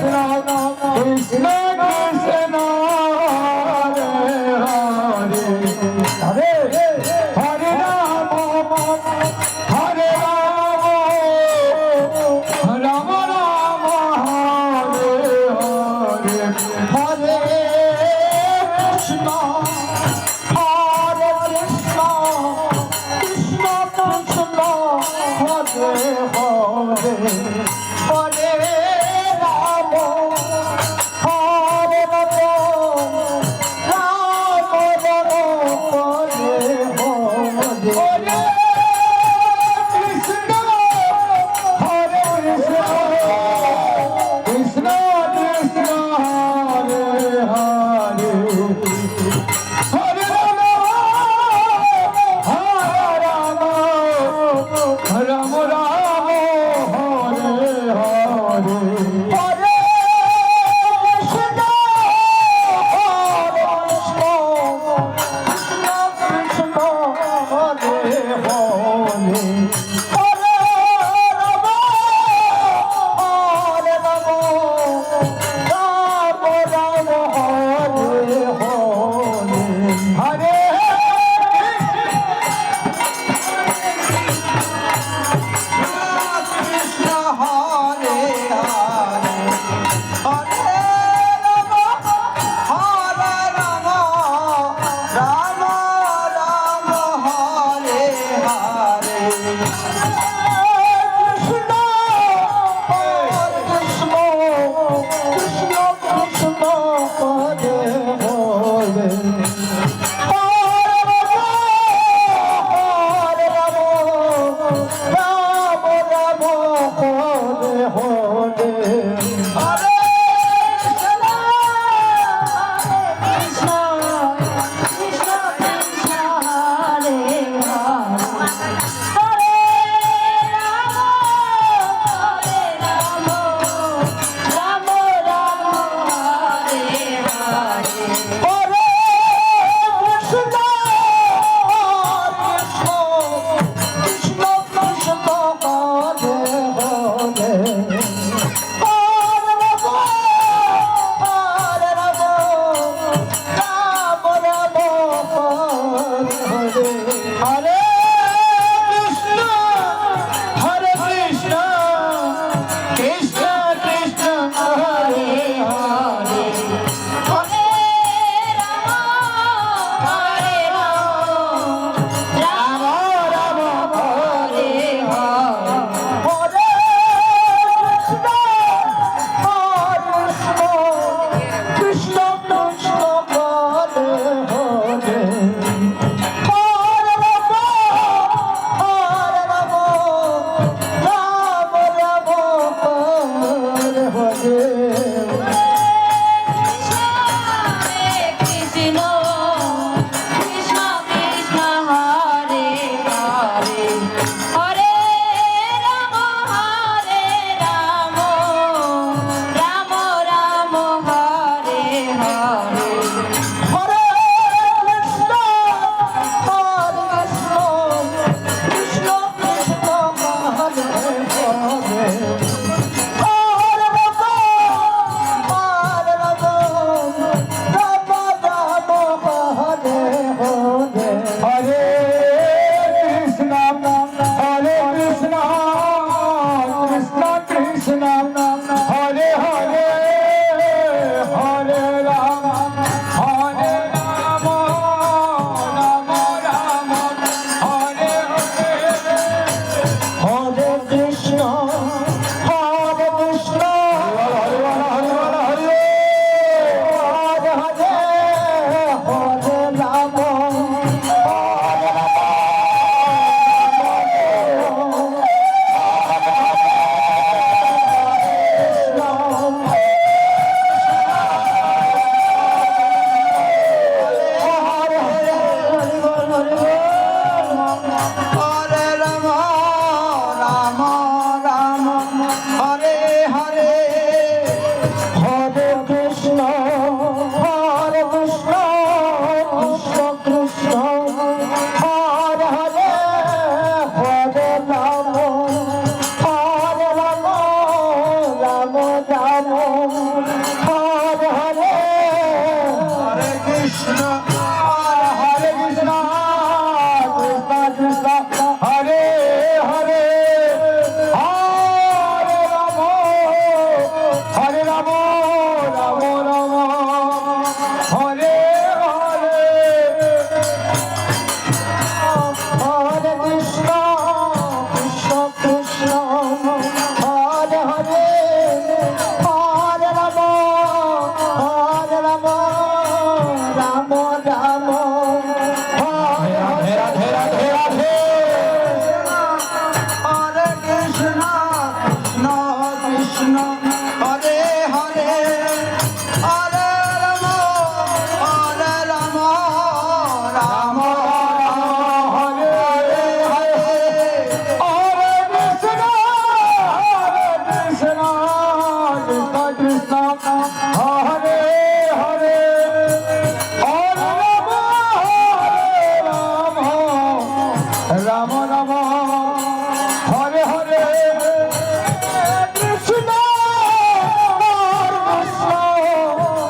রাম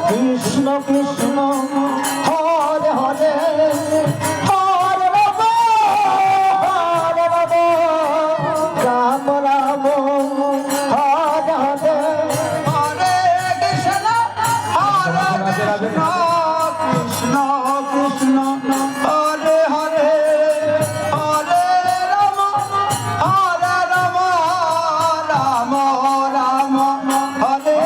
কৃষ্ণ কৃষ্ণ হরে হরে হরে রাম হরে রাম রাম রাম হরে হরে হরে কৃষ্ণ কৃষ্ণ কৃষ্ণ হরে হরে হরে রাম রাম রাম হরে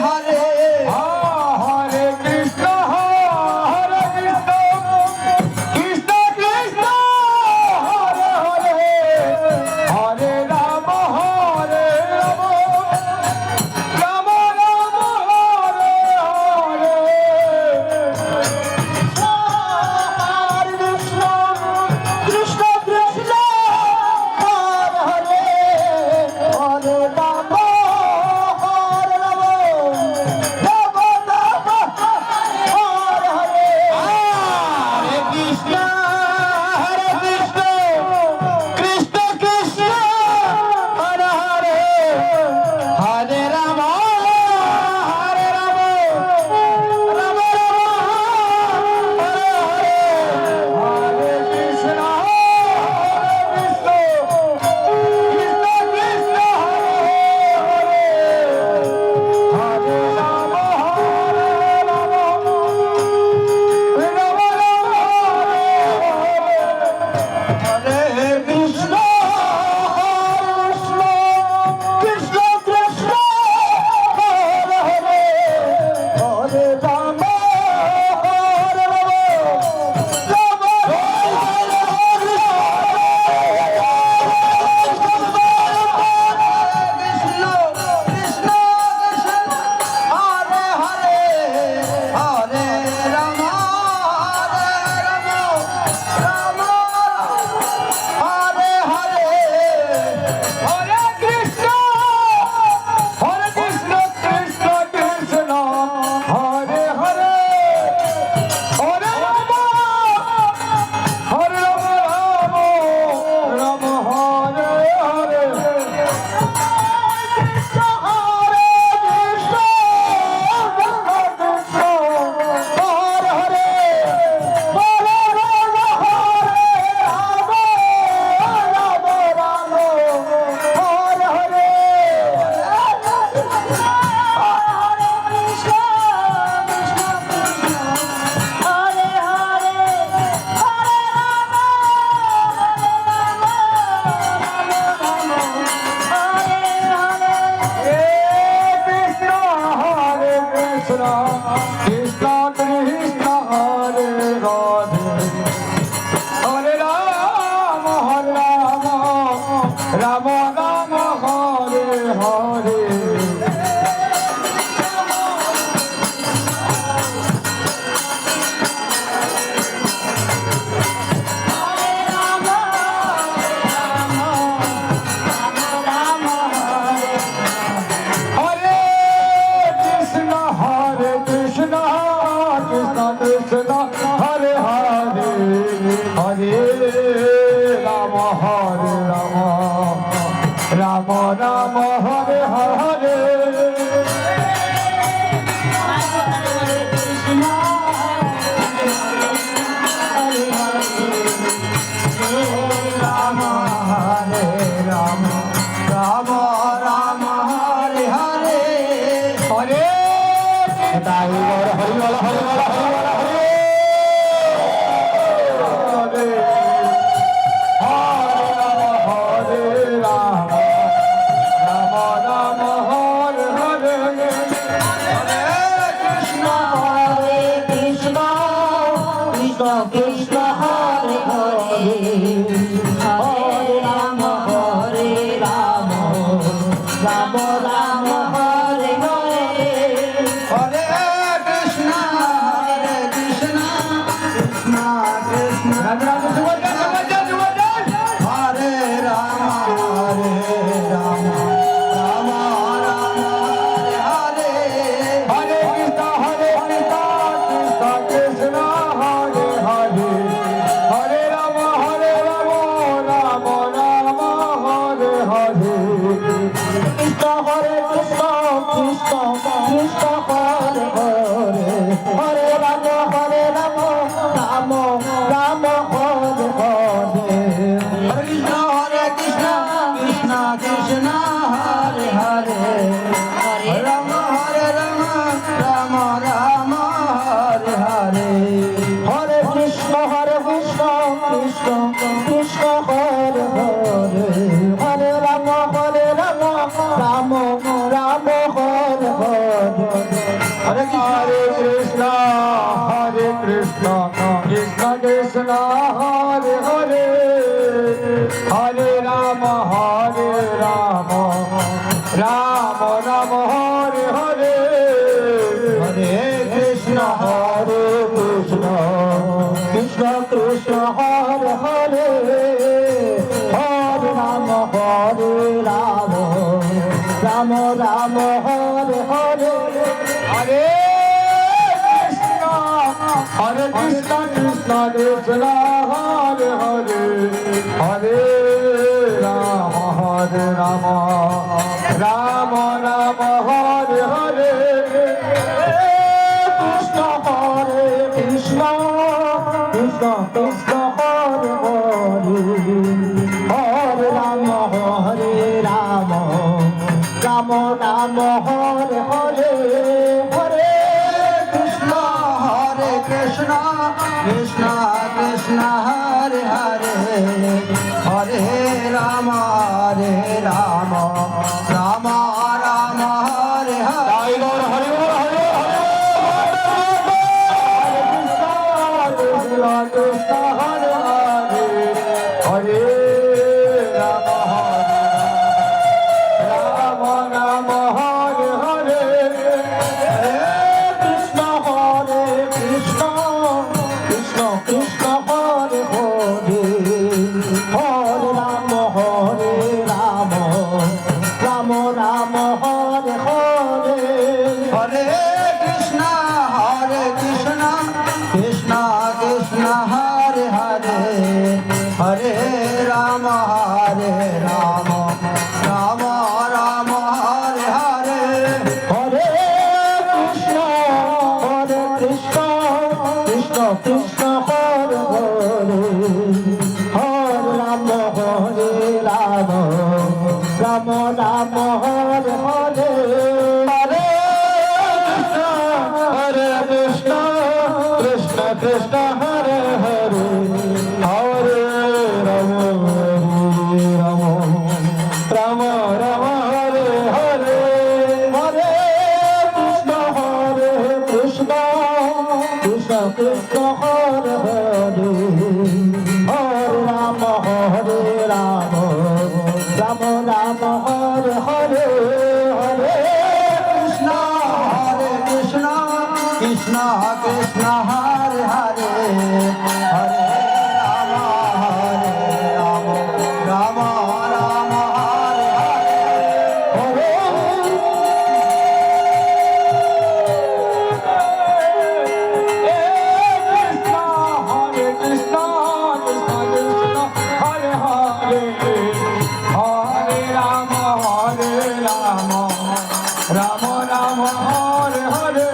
হরে হরে কৃষ্ণ কৃষ্ণ কৃষ্ণ হরে হরে হরে রাম রাম রাম হরে হরে কৃষ্ণ কৃষ্ণ হরে হরে হরে রাম হরে রাম রাম রাম হরে হরে হরে কৃষ্ণ কৃষ্ণ কৃষ্ণ হরে হরে হরে রাম রাম রাম হরে হরে হরে কৃষ্ণ কৃষ্ণ কৃষ্ণ হরে হরে হরে রাম হরে কৃষ্ণ কৃষ্ণ কৃষ্ণ হরে হরে হরে রাম হরে রাম কৃষ্ণ কৃষ্ণ হরে হরে হরে রাম রাম হরে হরে হরে কৃষ্ণ কৃষ্ণ কৃষ্ণ হরে হরে হরে রাম রাম রাম হরে হরে কৃষ্ণ হরে কৃষ্ণ কৃষ্ণ হরে হরে হরে রাম রাম হরে হরে কৃষ্ণ হরে কৃষ্ণ কৃষ্ণ কৃষ্ণ হরে হরে হরে রাম রাম রাম হরে হরে হরে কৃষ্ণ কৃষ্ণ কৃষ্ণ হরে হরে হরে রাম রাম রাম হরে হরে রাম হরে রাম রাম রাম হরে হরে হরে তাই হরি বল হরি বল হরি বল হরে হরে রাম রাম রাম হরে হরে হরে কৃষ্ণ কৃষ্ণ কৃষ্ণ হরে হরে হরে রাম রাম রাম হরে হরে হরে কৃষ্ণ কৃষ্ণ কৃষ্ণ হরে রাম রাম রাম হরে হরে হরে কৃষ্ণ কৃষ্ণ হরে হরে হরে রাম রাম রাম হরে হরে কৃষ্ণ হরে কৃষ্ণ কৃষ্ণ কৃষ্ণ হরে হরে হরে রাম রাম রাম হরে হরে হরে কৃষ্ণ কৃষ্ণ কৃষ্ণ হরে হরে রাম রাম রাম হরে হরে হরে কৃষ্ণ কৃষ্ণ কৃষ্ণ হরে হরে হরে রাম রাম রাম হরে হরে হরে কৃষ্ণ কৃষ্ণ কৃষ্ণ হরে হরে হরে রাম রাম রাম হরে হরে হরে কৃষ্ণ কৃষ্ণ কৃষ্ণ হরে হরে হরে রাম রাম রাম হরে হরে হরে কৃষ্ণ কৃষ্ণ কৃষ্ণ হরে হরে হরে রাম রাম রাম হরে হরে কৃষ্ণ কৃষ্ণ কৃষ্ণ কৃষ্ণ হরে হরে হরে রাম রাম রাম হরে হরে হরে কৃষ্ণ কৃষ্ণ কৃষ্ণ হরে হরে হরে রাম রাম রাম হরে হরে হরে হরে কৃষ্ণ হরে হরে হরে রাম রাম হরে হরে কৃষ্ণ কৃষ্ণ কৃষ্ণ হরে হরে হরে রাম রাম রাম হরে হরে হরে কৃষ্ণ কৃষ্ণ কৃষ্ণ হরে হরে হরে রাম রাম রাম হরে হরে হরে কৃষ্ণ কৃষ্ণ কৃষ্ণ হরে হরে হরে রাম রাম রাম হরে হরে হরে কৃষ্ণ কৃষ্ণ হরে হরে হরে রাম রাম হরে হরে হরে কৃষ্ণ কৃষ্ণ কৃষ্ণ হরে হরে হরে রাম রাম হরে হরে হরে কৃষ্ণ কৃষ্ণ কৃষ্ণ হরে হরে হরে রাম রাম হরে হরে কৃষ্ণ হরে হরে হরে রাম রাম হরে হরে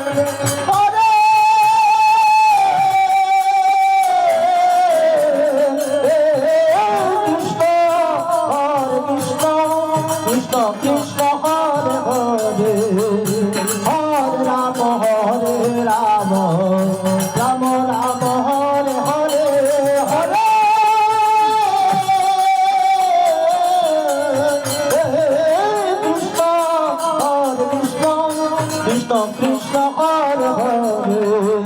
হরে কৃষ্ণ কৃষ্ণ হরে হরে হরে রাম রাম হরে হরে হরে কৃষ্ণ কৃষ্ণ হরে হরে